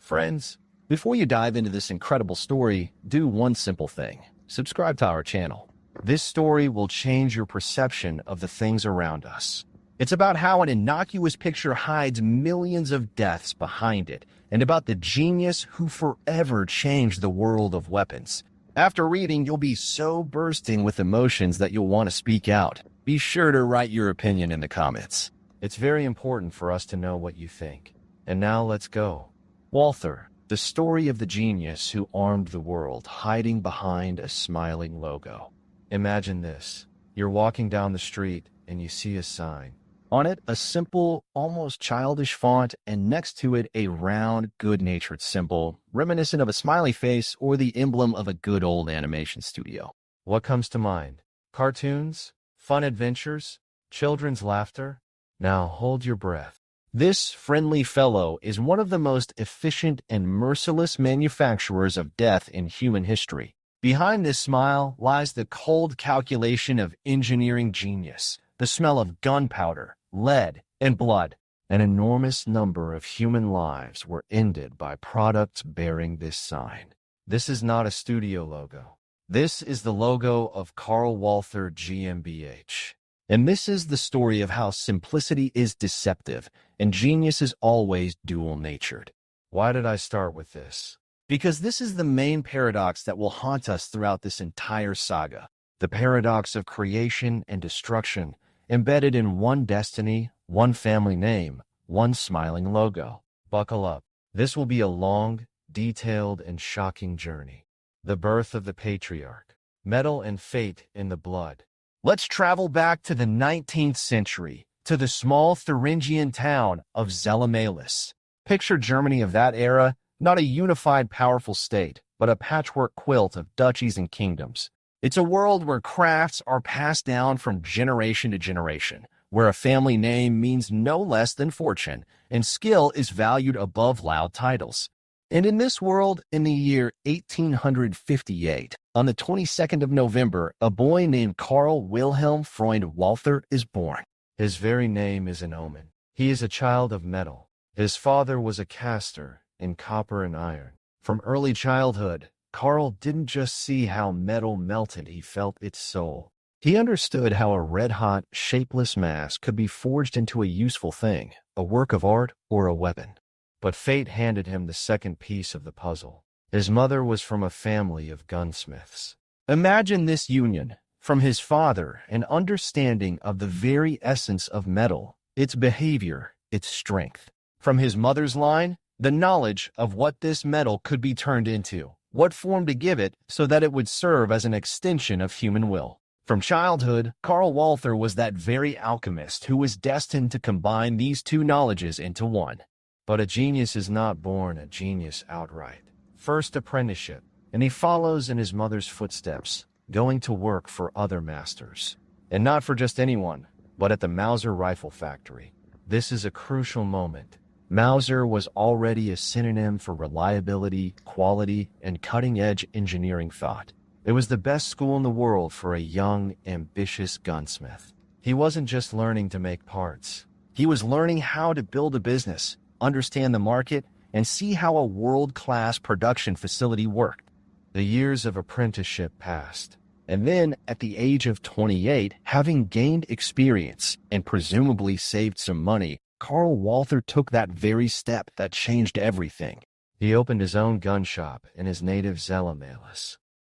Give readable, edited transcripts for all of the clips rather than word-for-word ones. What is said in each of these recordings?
Friends, before you dive into this incredible story, do one simple thing. Subscribe to our channel. This story will change your perception of the things around us. It's about how an innocuous picture hides millions of deaths behind it, and about the genius who forever changed the world of weapons. After reading, you'll be so bursting with emotions that you'll want to speak out. Be sure to write your opinion in the comments. It's very important for us to know what you think. And now let's go. Walther, the story of the genius who armed the world, hiding behind a smiling logo. Imagine this. You're walking down the street and you see a sign. On it, a simple, almost childish font, and next to it, a round, good-natured symbol, reminiscent of a smiley face or the emblem of a good old animation studio. What comes to mind? Cartoons? Fun adventures? Children's laughter? Now hold your breath. This friendly fellow is one of the most efficient and merciless manufacturers of death in human history. Behind this smile lies the cold calculation of engineering genius, the smell of gunpowder, lead, and blood. An enormous number of human lives were ended by products bearing this sign. This is not a studio logo. This is the logo of Carl Walther GmbH. And this is the story of how simplicity is deceptive and genius is always dual-natured. Why did I start with this? Because this is the main paradox that will haunt us throughout this entire saga. The paradox of creation and destruction, embedded in one destiny, one family name, one smiling logo. Buckle up. This will be a long, detailed, and shocking journey. The birth of the patriarch. Metal and fate in the blood. Let's travel back to the 19th century, to the small Thuringian town of Zella. Picture Germany of that era, not a unified, powerful state, but a patchwork quilt of duchies and kingdoms. It's a world where crafts are passed down from generation to generation, where a family name means no less than fortune, and skill is valued above loud titles. And in this world, in the year 1858, on the 22nd of November, a boy named Carl Wilhelm Freund Walther is born. His very name is an omen. He is a child of metal. His father was a caster in copper and iron. From early childhood, Carl didn't just see how metal melted, he felt its soul. He understood how a red-hot, shapeless mass could be forged into a useful thing, a work of art or a weapon. But fate handed him the second piece of the puzzle. His mother was from a family of gunsmiths. Imagine this union. From his father, an understanding of the very essence of metal, its behavior, its strength. From his mother's line, the knowledge of what this metal could be turned into, what form to give it so that it would serve as an extension of human will. From childhood, Carl Walther was that very alchemist who was destined to combine these two knowledges into one. But a genius is not born a genius outright. First apprenticeship, and he follows in his mother's footsteps, going to work for other masters. And not for just anyone, but at the Mauser rifle factory. This is a crucial moment. Mauser was already a synonym for reliability, quality, and cutting-edge engineering thought. It was the best school in the world for a young, ambitious gunsmith. He wasn't just learning to make parts. He was learning how to build a business, understand the market, and see how a world-class production facility worked. The years of apprenticeship passed. And then, at the age of 28, having gained experience and presumably saved some money, Carl Walther took that very step that changed everything. He opened his own gun shop in his native Zella.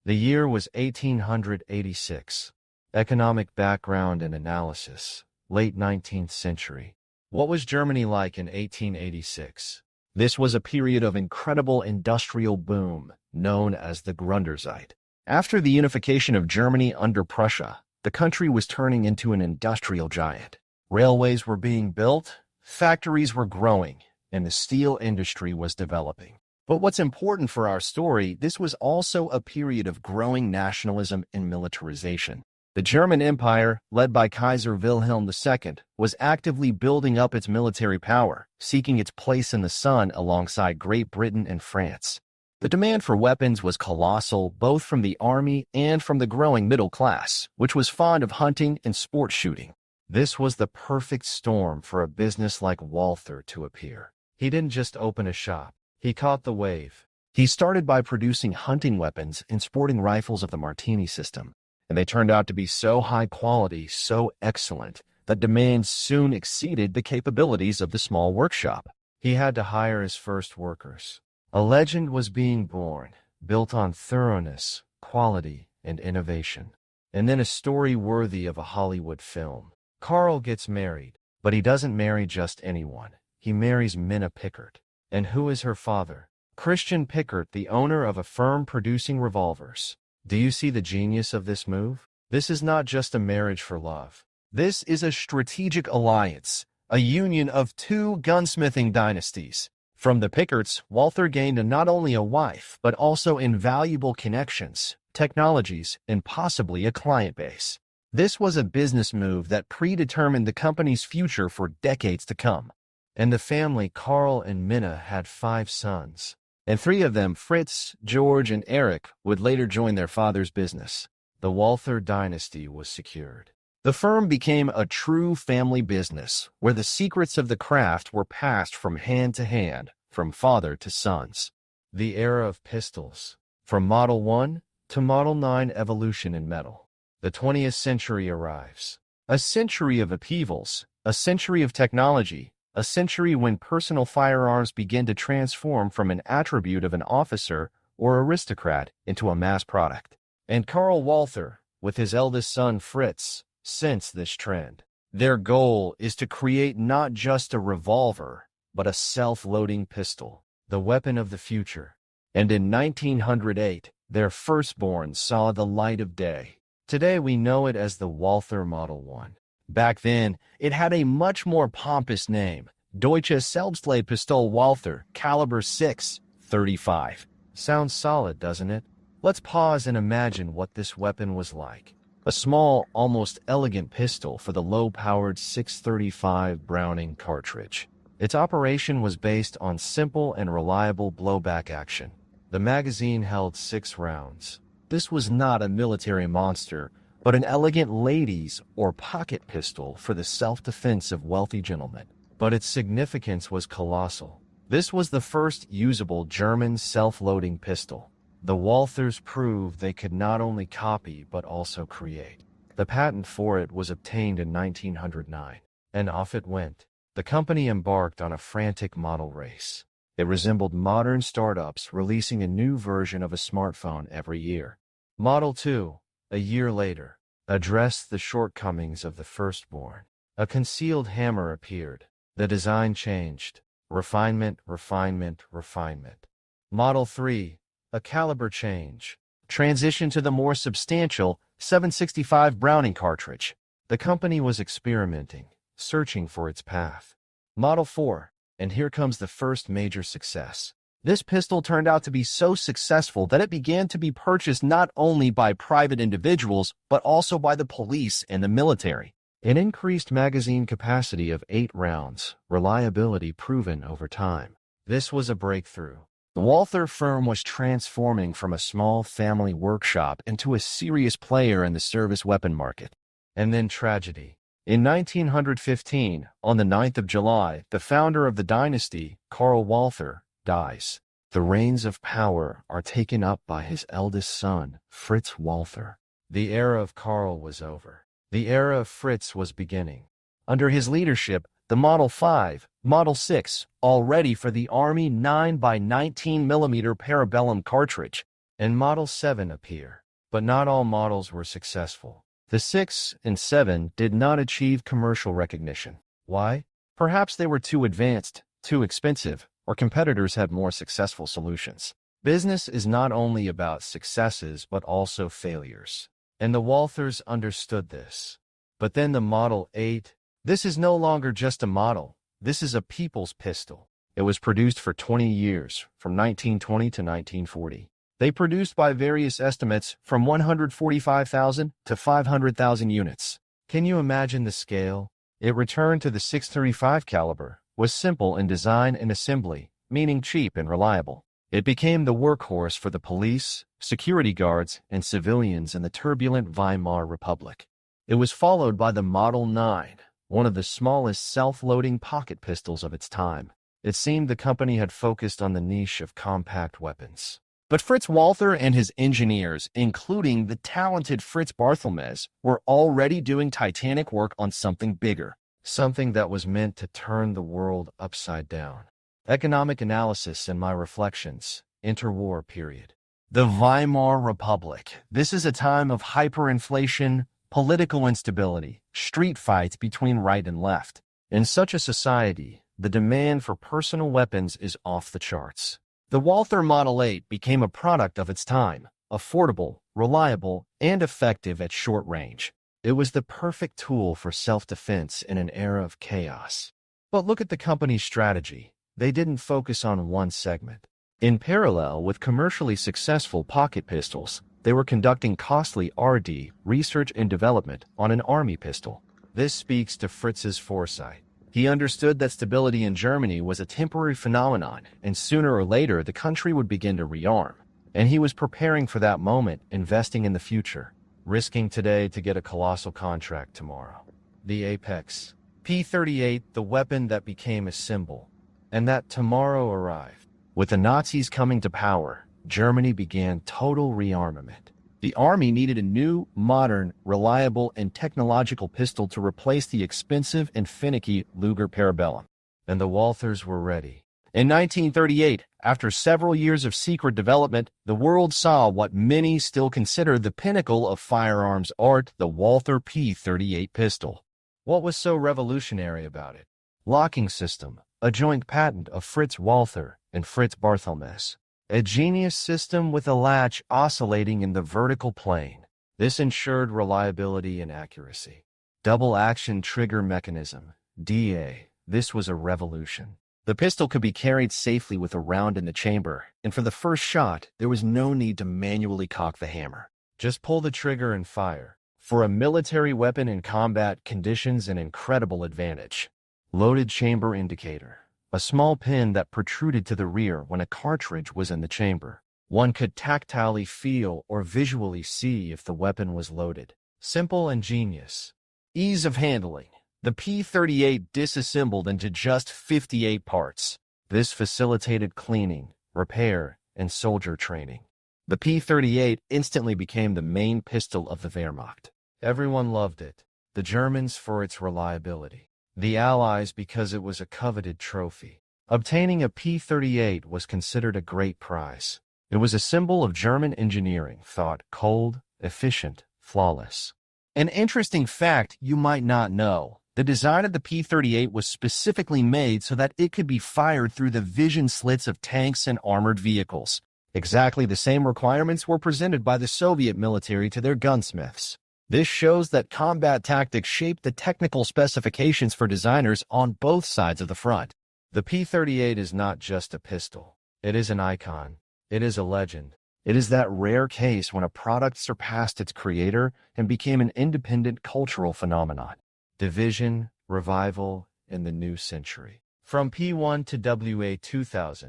The year was 1886. Economic background and analysis. Late 19th century. What was Germany like in 1886? This was a period of incredible industrial boom, known as the Grunderzeit. After the unification of Germany under Prussia, the country was turning into an industrial giant. Railways were being built, factories were growing, and the steel industry was developing. But what's important for our story, this was also a period of growing nationalism and militarization. The German Empire, led by Kaiser Wilhelm II, was actively building up its military power, seeking its place in the sun alongside Great Britain and France. The demand for weapons was colossal, both from the army and from the growing middle class, which was fond of hunting and sport shooting. This was the perfect storm for a business like Walther to appear. He didn't just open a shop. He caught the wave. He started by producing hunting weapons and sporting rifles of the Martini system, and they turned out to be so high quality, so excellent, that demand soon exceeded the capabilities of the small workshop. He had to hire his first workers. A legend was being born, built on thoroughness, quality, and innovation. And then a story worthy of a Hollywood film. Carl gets married, but he doesn't marry just anyone. He marries Minna Pickert. And who is her father? Christian Pickert, the owner of a firm producing revolvers. Do you see the genius of this move? This is not just a marriage for love. This is a strategic alliance, a union of two gunsmithing dynasties. From the Pickerts, Walther gained not only a wife, but also invaluable connections, technologies, and possibly a client base. This was a business move that predetermined the company's future for decades to come. And the family, Carl and Minna, had 5 sons. And 3 of them, Fritz, George, and Eric, would later join their father's business. The Walther dynasty was secured. The firm became a true family business, where the secrets of the craft were passed from hand to hand, from father to sons. The era of pistols. From Model 1 to Model 9 evolution in metal. The 20th century arrives. A century of upheavals, a century of technology, a century when personal firearms begin to transform from an attribute of an officer or aristocrat into a mass product. And Carl Walther, with his eldest son Fritz, sensed this trend. Their goal is to create not just a revolver, but a self-loading pistol, the weapon of the future. And in 1908, their firstborn saw the light of day. Today we know it as the Walther Model 1. Back then, it had a much more pompous name, Deutsche Selbstladepistole Walther, caliber .635. Sounds solid, doesn't it? Let's pause and imagine what this weapon was like. A small, almost elegant pistol for the low-powered .635 Browning cartridge. Its operation was based on simple and reliable blowback action. The magazine held 6 rounds. This was not a military monster, but an elegant ladies' or pocket pistol for the self-defense of wealthy gentlemen. But its significance was colossal. This was the first usable German self-loading pistol. The Walthers proved they could not only copy but also create. The patent for it was obtained in 1909, and off it went. The company embarked on a frantic model race. It resembled modern startups releasing a new version of a smartphone every year. Model 2, a year later, addressed the shortcomings of the firstborn. A concealed hammer appeared. The design changed. Refinement, refinement, refinement. Model 3, a caliber change. Transition to the more substantial .765 Browning cartridge. The company was experimenting, searching for its path. Model 4, and here comes the first major success. This pistol turned out to be so successful that it began to be purchased not only by private individuals, but also by the police and the military. An increased magazine capacity of 8 rounds, reliability proven over time. This was a breakthrough. The Walther firm was transforming from a small family workshop into a serious player in the service weapon market. And then tragedy. In 1915, on the 9th of July, the founder of the dynasty, Carl Walther, dies. The reins of power are taken up by his eldest son, Fritz Walther. The era of Carl was over. The era of Fritz was beginning. Under his leadership, the Model 5, Model 6, all ready for the Army 9x19mm Parabellum cartridge, and Model 7 appear. But not all models were successful. The 6 and 7 did not achieve commercial recognition. Why? Perhaps they were too advanced, too expensive, or competitors had more successful solutions. Business is not only about successes but also failures. And the Walthers understood this. But then the Model 8, this is no longer just a model. This is a people's pistol. It was produced for 20 years, from 1920 to 1940. They produced by various estimates from 145,000 to 500,000 units. Can you imagine the scale? It returned to the .635 caliber, was simple in design and assembly, meaning cheap and reliable. It became the workhorse for the police, security guards, and civilians in the turbulent Weimar Republic. It was followed by the Model 9, one of the smallest self-loading pocket pistols of its time. It seemed the company had focused on the niche of compact weapons. But Fritz Walther and his engineers, including the talented Fritz Barthelmess, were already doing titanic work on something bigger, something that was meant to turn the world upside down. Economic analysis and my reflections, interwar period. The Weimar Republic. This is a time of hyperinflation, political instability, street fights between right and left. In such a society, the demand for personal weapons is off the charts. The Walther Model 8 became a product of its time, affordable, reliable, and effective at short range. It was the perfect tool for self-defense in an era of chaos. But look at the company's strategy. They didn't focus on one segment. In parallel with commercially successful pocket pistols, they were conducting costly R&D, research and development, on an army pistol. This speaks to Fritz's foresight. He understood that stability in Germany was a temporary phenomenon, and sooner or later the country would begin to rearm. And he was preparing for that moment, investing in the future, risking today to get a colossal contract tomorrow. The Apex. P38, the weapon that became a symbol. And that tomorrow arrived. With the Nazis coming to power, Germany began total rearmament. The army needed a new, modern, reliable, and technological pistol to replace the expensive and finicky Luger Parabellum. And the Walthers were ready. In 1938, after several years of secret development, the world saw what many still consider the pinnacle of firearms art, the Walther P38 pistol. What was so revolutionary about it? Locking system, a joint patent of Fritz Walther and Fritz Barthelmess. A genius system with a latch oscillating in the vertical plane. This ensured reliability and accuracy. Double action trigger mechanism, DA. This was a revolution. The pistol could be carried safely with a round in the chamber, and for the first shot, there was no need to manually cock the hammer. Just pull the trigger and fire. For a military weapon in combat conditions, an incredible advantage. Loaded chamber indicator. A small pin that protruded to the rear when a cartridge was in the chamber. One could tactilely feel or visually see if the weapon was loaded. Simple and genius. Ease of handling. The P38 disassembled into just 58 parts. This facilitated cleaning, repair, and soldier training. The P38 instantly became the main pistol of the Wehrmacht. Everyone loved it. The Germans for its reliability. The Allies because it was a coveted trophy. Obtaining a P38 was considered a great prize. It was a symbol of German engineering, thought cold, efficient, flawless. An interesting fact you might not know. The design of the P38 was specifically made so that it could be fired through the vision slits of tanks and armored vehicles. Exactly the same requirements were presented by the Soviet military to their gunsmiths. This shows that combat tactics shaped the technical specifications for designers on both sides of the front. The P38 is not just a pistol. It is an icon. It is a legend. It is that rare case when a product surpassed its creator and became an independent cultural phenomenon. Division, revival, in the new century. From P1 to WWII 2000.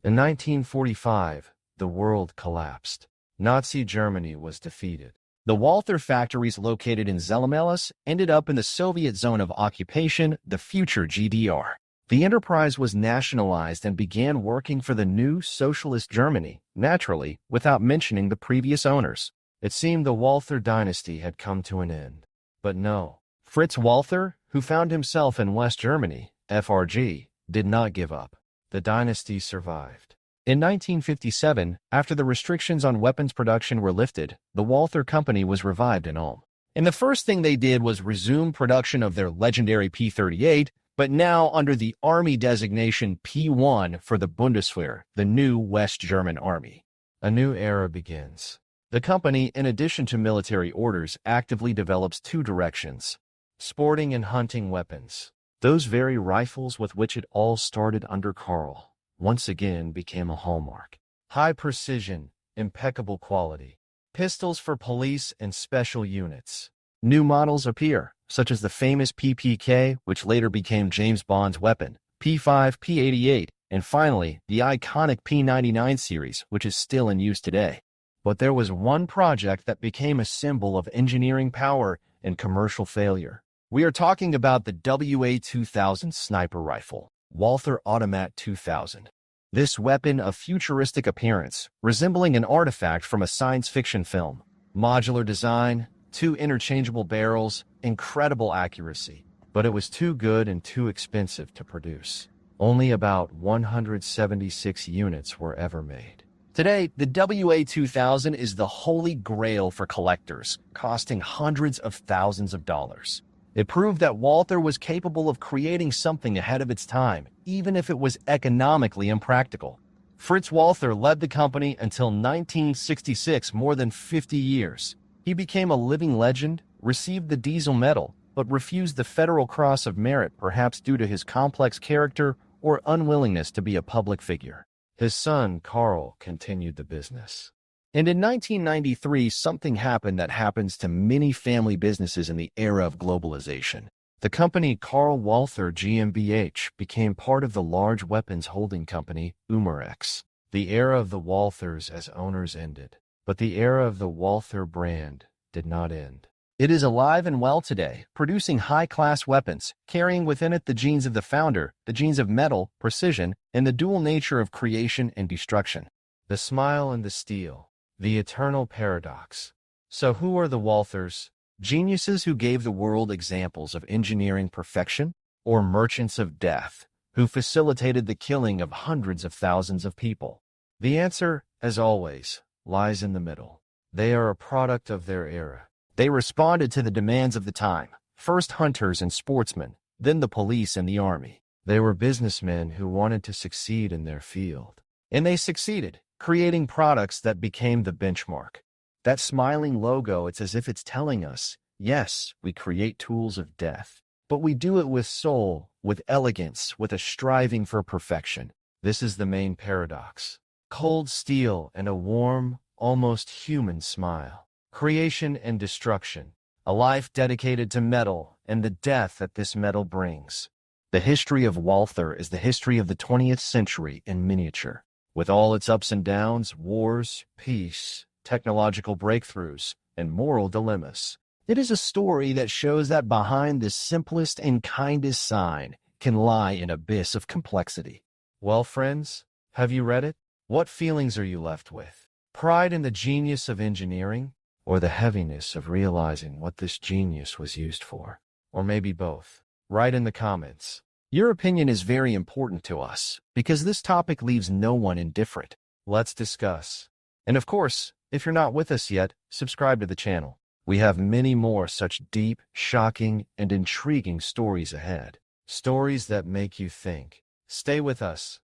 In 1945, the world collapsed. Nazi Germany was defeated. The Walther factories located in Zelemelis ended up in the Soviet zone of occupation, the future GDR. The enterprise was nationalized and began working for the new socialist Germany, naturally, without mentioning the previous owners. It seemed the Walther dynasty had come to an end. But no. Fritz Walther, who found himself in West Germany, FRG, did not give up. The dynasty survived. In 1957, after the restrictions on weapons production were lifted, the Walther Company was revived in Ulm. And the first thing they did was resume production of their legendary P38, but now under the Army designation P1 for the Bundeswehr, the new West German Army. A new era begins. The company, in addition to military orders, actively develops two directions: sporting and hunting weapons. Those very rifles with which it all started under Carl once again became a hallmark. High precision, impeccable quality. Pistols for police and special units. New models appear, such as the famous PPK, which later became James Bond's weapon, P5, P88, and finally, the iconic P99 series, which is still in use today. But there was one project that became a symbol of engineering power and commercial failure. We are talking about the WA-2000 sniper rifle. Walther Automat 2000. This weapon of futuristic appearance, resembling an artifact from a science fiction film. Modular design, 2 interchangeable barrels, incredible accuracy. But it was too good and too expensive to produce. Only about 176 units were ever made. Today, the WA 2000 is the holy grail for collectors, costing hundreds of thousands of dollars. It proved that Walther was capable of creating something ahead of its time, even if it was economically impractical. Fritz Walther led the company until 1966, more than 50 years. He became a living legend, received the Diesel Medal, but refused the Federal Cross of Merit, perhaps due to his complex character or unwillingness to be a public figure. His son, Carl, continued the business. And in 1993, something happened that happens to many family businesses in the era of globalization. The company Carl Walther GmbH became part of the large weapons holding company Umarex. The era of the Walthers as owners ended, but the era of the Walther brand did not end. It is alive and well today, producing high-class weapons, carrying within it the genes of the founder, the genes of metal, precision, and the dual nature of creation and destruction. The smile and the steel, the eternal paradox. So who are the Walthers? Geniuses who gave the world examples of engineering perfection, or merchants of death, who facilitated the killing of hundreds of thousands of people? The answer, as always, lies in the middle. They are a product of their era. They responded to the demands of the time, first hunters and sportsmen, then the police and the army. They were businessmen who wanted to succeed in their field. And they succeeded, creating products that became the benchmark. That smiling logo, it's as if it's telling us, yes, we create tools of death, but we do it with soul, with elegance, with a striving for perfection. This is the main paradox. Cold steel and a warm, almost human smile. Creation and destruction, a life dedicated to metal and the death that this metal brings. The history of Walther is the history of the 20th century in miniature, with all its ups and downs, wars, peace, technological breakthroughs, and moral dilemmas. It is a story that shows that behind the simplest and kindest sign can lie an abyss of complexity. Well, friends, have you read it? What feelings are you left with? Pride in the genius of engineering? Or the heaviness of realizing what this genius was used for? Or maybe both? Write in the comments. Your opinion is very important to us, because this topic leaves no one indifferent. Let's discuss. And of course, if you're not with us yet, subscribe to the channel. We have many more such deep, shocking, and intriguing stories ahead. Stories that make you think. Stay with us.